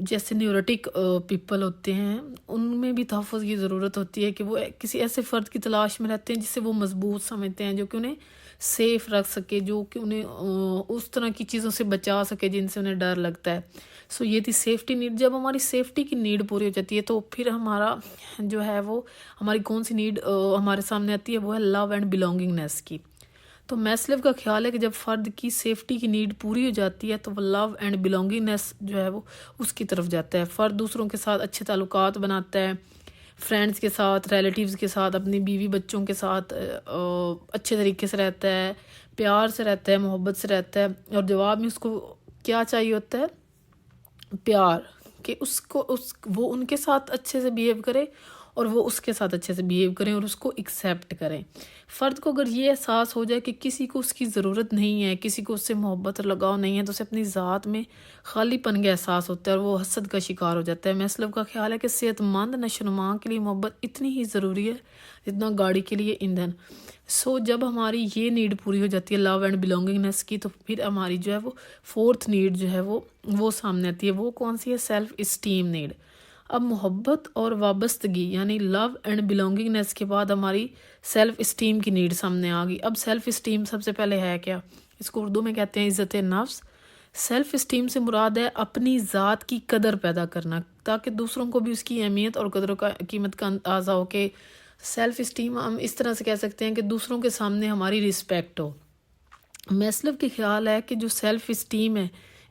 جیسے neurotic people ہوتے ہیں ان میں بھی تحفظ کی ضرورت ہوتی ہے کہ وہ کسی ایسے فرد کی تلاش میں رہتے ہیں جسے وہ مضبوط سمجھتے ہیں، جو کہ انہیں سیف رکھ سکے، جو کہ انہیں اس طرح کی چیزوں سے بچا سکے جن سے انہیں ڈر لگتا ہے. سو یہ تھی سیفٹی نیڈ. جب ہماری سیفٹی کی نیڈ پوری ہو جاتی ہے تو پھر ہمارا جو ہے وہ ہماری کون سی نیڈ ہمارے سامنے آتی ہے، وہ ہے لو اینڈ بلونگنگنیس کی. تو میسلو کا خیال ہے کہ جب فرد کی سیفٹی کی نیڈ پوری ہو جاتی ہے تو وہ لو اینڈ بلونگنگنیس جو ہے وہ اس کی طرف جاتا ہے. فرد دوسروں کے ساتھ اچھے تعلقات بناتا ہے، فرینڈز کے ساتھ، ریلیٹیوز کے ساتھ، اپنی بیوی بچوں کے ساتھ اچھے طریقے سے رہتا ہے، پیار سے رہتا ہے، محبت سے رہتا ہے. اور جواب میں اس کو کیا چاہیے ہوتا ہے؟ پیار، کہ وہ ان کے ساتھ اچھے سے بیہیو کرے اور وہ اس کے ساتھ اچھے سے بیہیو کریں اور اس کو ایکسیپٹ کریں. فرد کو اگر یہ احساس ہو جائے کہ کسی کو اس کی ضرورت نہیں ہے، کسی کو اس سے محبت اور لگاؤ نہیں ہے، تو اسے اپنی ذات میں خالی پن کا احساس ہوتا ہے اور وہ حسد کا شکار ہو جاتا ہے. میسلو کا خیال ہے کہ صحت مند نشو و نما کے لیے محبت اتنی ہی ضروری ہے جتنا گاڑی کے لیے ایندھن. سو جب ہماری یہ نیڈ پوری ہو جاتی ہے لو اینڈ بلونگنگنیس کی، تو پھر ہماری جو ہے وہ فورتھ نیڈ جو ہے وہ سامنے آتی ہے. وہ کون سی ہے؟ Self esteem need. اب محبت اور وابستگی یعنی لو اینڈ بلونگنگنیس کے بعد ہماری سیلف اسٹیم کی نیڈ سامنے آ گئی. اب سیلف اسٹیم سب سے پہلے ہے کیا؟ اس کو اردو میں کہتے ہیں عزت نفس. سیلف اسٹیم سے مراد ہے اپنی ذات کی قدر پیدا کرنا تاکہ دوسروں کو بھی اس کی اہمیت اور قدر و قیمت کا اندازہ ہو. کہ سیلف اسٹیم ہم اس طرح سے کہہ سکتے ہیں کہ دوسروں کے سامنے ہماری رسپیکٹ ہو. میسلو کی خیال ہے کہ جو سیلف اسٹیم ہے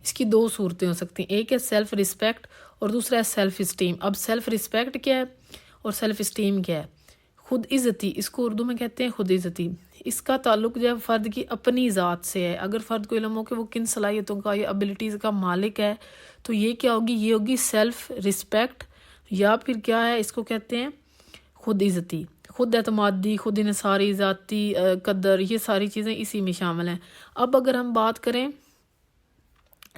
اس کی دو صورتیں ہو سکتی ہیں. ایک ہے سیلف رسپیکٹ اور دوسرا ہے سیلف اسٹیم. اب سیلف رسپیکٹ کیا ہے اور سیلف اسٹیم کیا ہے؟ خود عزتی، اس کو اردو میں کہتے ہیں خود عزتی. اس کا تعلق جو ہے فرد کی اپنی ذات سے ہے. اگر فرد کو علم ہو کہ وہ کن صلاحیتوں کا یا ابیلٹیز کا مالک ہے تو یہ کیا ہوگی؟ یہ ہوگی سیلف رسپیکٹ، یا پھر کیا ہے اس کو کہتے ہیں خود عزتی. خود اعتمادی، خود انحصاری، ذاتی قدر، یہ ساری چیزیں اسی میں شامل ہیں. اب اگر ہم بات کریں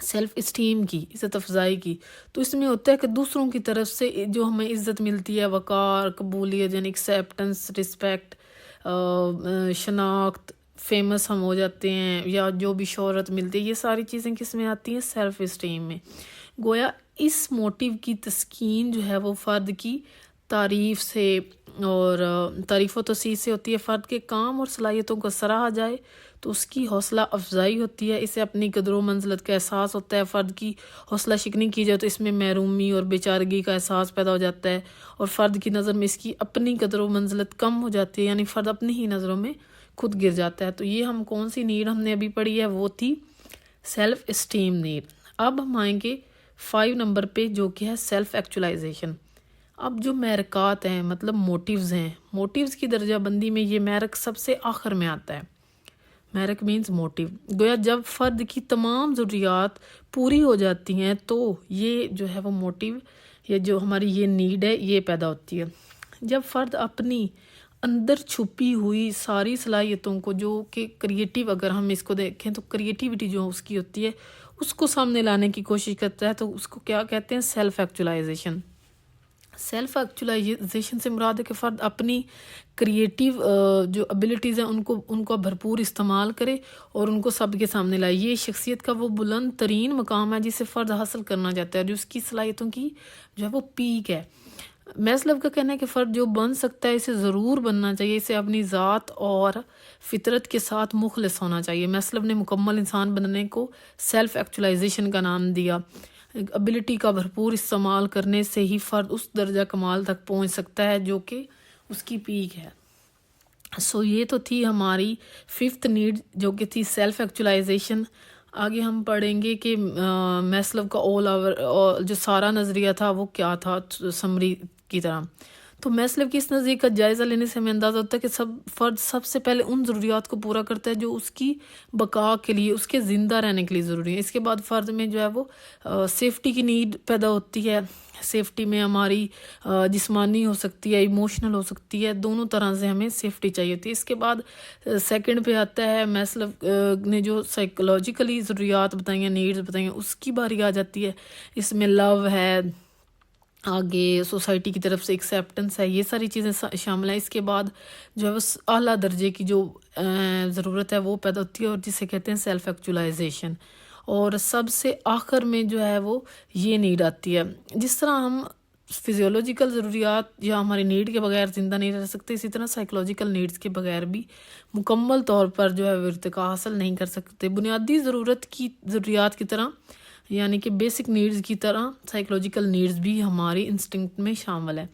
سیلف اسٹیم کی، عزت افزائی کی، تو اس میں ہوتا ہے کہ دوسروں کی طرف سے جو ہمیں عزت ملتی ہے، وقار، قبولیت یعنی ایکسیپٹنس، رسپیکٹ، شناخت، فیمس ہم ہو جاتے ہیں، یا جو بھی شہرت ملتی ہے، یہ ساری چیزیں کس میں آتی ہیں؟ سیلف اسٹیم میں. گویا اس موٹیو کی تسکین جو ہے وہ فرد کی تعریف سے اور تعریف و توصیف سے ہوتی ہے. فرد کے کام اور صلاحیتوں کو سراہا جائے تو اس کی حوصلہ افزائی ہوتی ہے، اسے اپنی قدر و منزلت کا احساس ہوتا ہے. فرد کی حوصلہ شکنی کی جائے تو اس میں محرومی اور بیچارگی کا احساس پیدا ہو جاتا ہے، اور فرد کی نظر میں اس کی اپنی قدر و منزلت کم ہو جاتی ہے، یعنی فرد اپنی ہی نظروں میں خود گر جاتا ہے. تو یہ ہم کون سی نیڈ ہم نے ابھی پڑھی ہے؟ وہ تھی سیلف اسٹیم نیڈ. اب ہم آئیں گے 5 نمبر پہ، جو کہ ہے سیلف ایکچولائزیشن. اب جو محرکات ہیں، مطلب موٹیوز ہیں، موٹیوز کی درجہ بندی میں یہ محرک سب سے آخر میں آتا ہے. محرک مینز موٹیو. گویا جب فرد کی تمام ضروریات پوری ہو جاتی ہیں تو یہ جو ہے وہ موٹیو، یہ جو ہماری یہ نیڈ ہے، یہ پیدا ہوتی ہے. جب فرد اپنی اندر چھپی ہوئی ساری صلاحیتوں کو، جو کہ کریٹیو، اگر ہم اس کو دیکھیں تو کریٹیوٹی جو اس کی ہوتی ہے اس کو سامنے لانے کی کوشش کرتا ہے، تو اس کو کیا کہتے ہیں؟ Self actualisation. سیلف ایکچولائزیشن سے مراد ہے کہ فرد اپنی کریٹیو جو ابیلٹیز ہیں ان کو بھرپور استعمال کرے اور ان کو سب کے سامنے لائے. یہ شخصیت کا وہ بلند ترین مقام ہے جسے فرد حاصل کرنا چاہتا ہے، جو اس کی صلاحیتوں کی جو ہے وہ پیک ہے. میسلو کا کہنا ہے کہ فرد جو بن سکتا ہے اسے ضرور بننا چاہیے، اسے اپنی ذات اور فطرت کے ساتھ مخلص ہونا چاہیے. میسلو نے مکمل انسان بننے کو سیلف ایکچولائزیشن کا نام دیا. ابیلٹی کا بھرپور استعمال کرنے سے ہی فرد اس درجہ کمال تک پہنچ سکتا ہے جو کہ اس کی پیک ہے. سو یہ تو تھی ہماری 5th نیڈ، جو کہ تھی سیلف ایکچولائزیشن. آگے ہم پڑھیں گے کہ میسلو کا جو سارا نظریہ تھا وہ کیا تھا سمری کی طرح. تو میسلو کی اس نظریے کا جائزہ لینے سے ہمیں اندازہ ہوتا ہے کہ فرد سب سے پہلے ان ضروریات کو پورا کرتا ہے جو اس کی بقا کے لیے، اس کے زندہ رہنے کے لیے ضروری ہے. اس کے بعد فرد میں جو ہے وہ سیفٹی کی نیڈ پیدا ہوتی ہے. سیفٹی میں ہماری جسمانی ہو سکتی ہے، ایموشنل ہو سکتی ہے، دونوں طرح سے ہمیں سیفٹی چاہیے ہوتی ہے. اس کے بعد سیکنڈ پہ آتا ہے میسلو نے جو سائیکولوجیکلی ضروریات بتائی ہیں، نیڈز بتائی ہیں، اس کی باری آ جاتی ہے. اس میں لو ہے، آگے سوسائٹی کی طرف سے ایکسیپٹنس ہے، یہ ساری چیزیں شامل ہیں. اس کے بعد جو ہے وہ اعلیٰ درجے کی جو ضرورت ہے وہ پیدا ہوتی ہے اور جسے کہتے ہیں سیلف ایکچولائزیشن. اور سب سے آخر میں جو ہے وہ یہ نیڈ آتی ہے. جس طرح ہم فزیولوجیکل ضروریات یا ہماری نیڈ کے بغیر زندہ نہیں رہ سکتے، اسی طرح سائیکولوجیکل نیڈز کے بغیر بھی مکمل طور پر جو ہے وہ ارتقاء حاصل نہیں کر سکتے. بنیادی ضروریات کی طرح یعنی کہ بیسک نیڈز کی طرح سائیکولوجیکل نیڈز بھی ہماری انسٹنکٹ میں شامل ہے.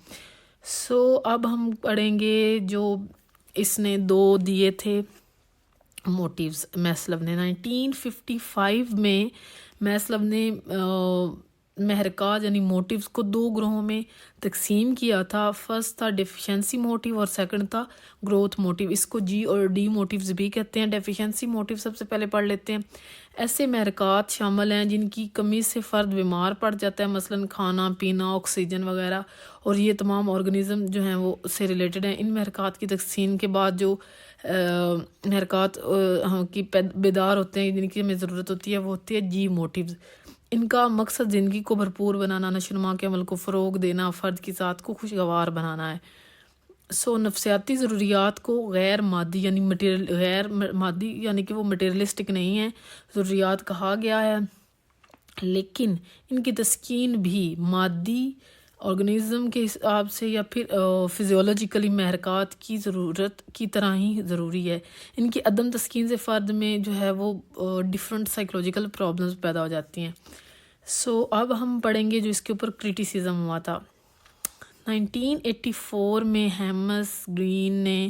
اب ہم پڑھیں گے جو اس نے 2 دیے تھے موٹیوز میسلو نے. 1955 میں میسلو نے محرکات یعنی موٹیوز کو 2 گروہوں میں تقسیم کیا تھا. فرسٹ تھا ڈیفیشنسی موٹیو اور سیکنڈ تھا گروتھ موٹیو. اس کو جی اور ڈی موٹیوز بھی کہتے ہیں. ڈیفیشنسی موٹیو سب سے پہلے پڑھ لیتے ہیں. ایسے محرکات شامل ہیں جن کی کمی سے فرد بیمار پڑ جاتا ہے، مثلاً کھانا پینا، آکسیجن وغیرہ، اور یہ تمام آرگنزم جو ہیں وہ اس سے ریلیٹڈ ہیں. ان محرکات کی تقسیم کے بعد جو محرکات کی بیدار ہوتے ہیں جن کی ہمیں ضرورت ہوتی ہے وہ ہوتی ہے جی موٹیوز. ان کا مقصد زندگی کو بھرپور بنانا، نشوونما کے عمل کو فروغ دینا، فرد کی ذات کو خوشگوار بنانا ہے. نفسیاتی ضروریات کو غیر مادی یعنی کہ وہ مٹیریلسٹک نہیں ہیں ضروریات کہا گیا ہے، لیکن ان کی تسکین بھی مادی آرگنزم کے حساب سے یا پھر فزیولوجیکلی محرکات کی ضرورت کی طرح ہی ضروری ہے. ان کی عدم تسکین سے فرد میں جو ہے وہ ڈیفرنٹ سائیکولوجیکل پرابلمز پیدا ہو جاتی ہیں. اب ہم پڑھیں گے جو اس کے اوپر کرٹیسزم ہوا تھا. 1984 میں ہیمس گرین نے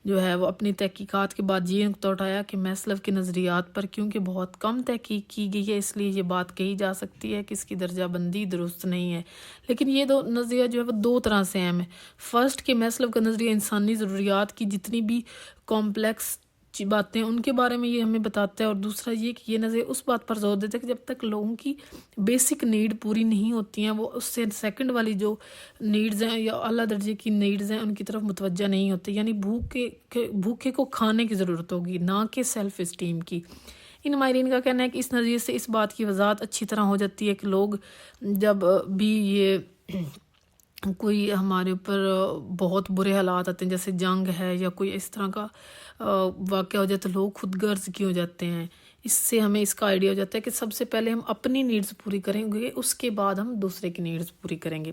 جو ہے وہ اپنی تحقیقات کے بعد یہ نقطہ اٹھایا کہ میسلو کے نظریات پر کیونکہ بہت کم تحقیق کی گئی ہے اس لیے یہ بات کہی جا سکتی ہے کہ اس کی درجہ بندی درست نہیں ہے. لیکن یہ نظریہ جو ہے وہ 2 طرح سے اہم ہے. فرسٹ کہ میسلو کا نظریہ انسانی ضروریات کی جتنی بھی کمپلیکس باتیں ان کے بارے میں یہ ہمیں بتاتا ہے، اور دوسرا یہ کہ یہ نظریہ اس بات پر زور دیتا ہے کہ جب تک لوگوں کی بیسک نیڈ پوری نہیں ہوتی ہیں وہ اس سے سیکنڈ والی جو نیڈز ہیں یا اعلیٰ درجے کی نیڈز ہیں ان کی طرف متوجہ نہیں ہوتے. یعنی بھوکے کو کھانے کی ضرورت ہوگی، نہ کہ سیلف اسٹیم کی. ان ماہرین کا کہنا ہے کہ اس نظریے سے اس بات کی وضاحت اچھی طرح ہو جاتی ہے کہ لوگ جب بھی یہ کوئی ہمارے اوپر بہت برے حالات آتے ہیں جیسے جنگ ہے یا کوئی اس طرح کا واقعہ ہو جاتا ہے تو لوگ خود غرض کی ہو جاتے ہیں. اس سے ہمیں اس کا آئیڈیا ہو جاتا ہے کہ سب سے پہلے ہم اپنی نیڈز پوری کریں گے، اس کے بعد ہم دوسرے کی نیڈز پوری کریں گے.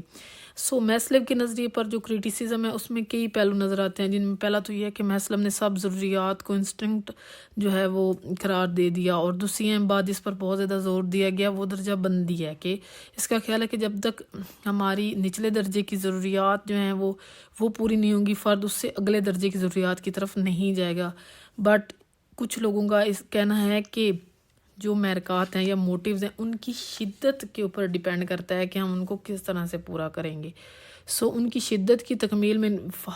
میسلو کے نظریے پر جو کرٹیسزم ہے اس میں کئی پہلو نظر آتے ہیں، جن میں پہلا تو یہ ہے کہ میسلو نے سب ضروریات کو انسٹنکٹ جو ہے وہ قرار دے دیا، اور دوسری اہم بات جس پر بہت زیادہ زور دیا گیا وہ درجہ بندی ہے کہ اس کا خیال ہے کہ جب تک ہماری نچلے درجے کی ضروریات جو ہیں وہ پوری نہیں ہوں گی فرد اس سے اگلے درجے کی ضروریات کی طرف نہیں جائے گا. بٹ کچھ لوگوں کا اس کہنا ہے کہ جو محرکات ہیں یا موٹیوز ہیں ان کی شدت کے اوپر ڈیپینڈ کرتا ہے کہ ہم ان کو کس طرح سے پورا کریں گے. ان کی شدت کی تکمیل میں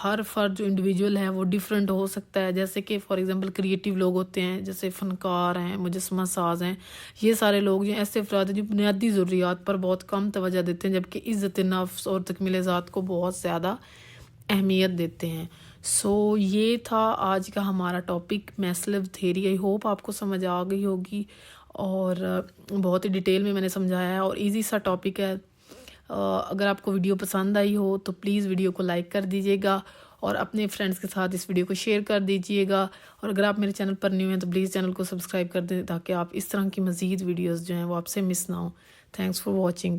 ہر فرد جو انڈیویجول ہے وہ ڈیفرنٹ ہو سکتا ہے. جیسے کہ فار ایگزامپل کریٹیو لوگ ہوتے ہیں، جیسے فنکار ہیں، مجسمہ ساز ہیں، یہ سارے لوگ جو ایسے افراد ہیں جو بنیادی ضروریات پر بہت کم توجہ دیتے ہیں، جبکہ عزت نفس اور تکمیل ذات کو بہت زیادہ اہمیت دیتے ہیں. یہ تھا آج کا ہمارا topic Maslow theory. I hope آپ کو سمجھ آ گئی ہوگی، اور بہت ہی ڈیٹیل میں نے سمجھایا ہے اور ایزی سا ٹاپک ہے. اگر آپ کو ویڈیو پسند آئی ہو تو پلیز ویڈیو کو لائک کر دیجیے گا اور اپنے فرینڈس کے ساتھ اس ویڈیو کو شیئر کر دیجیے گا. اور اگر آپ میرے چینل پر نیو ہیں تو پلیز چینل کو سبسکرائب کر دیں تاکہ آپ اس طرح کی مزید ویڈیوز جو ہیں وہ آپ سے مس نہ ہوں. Thanks for watching.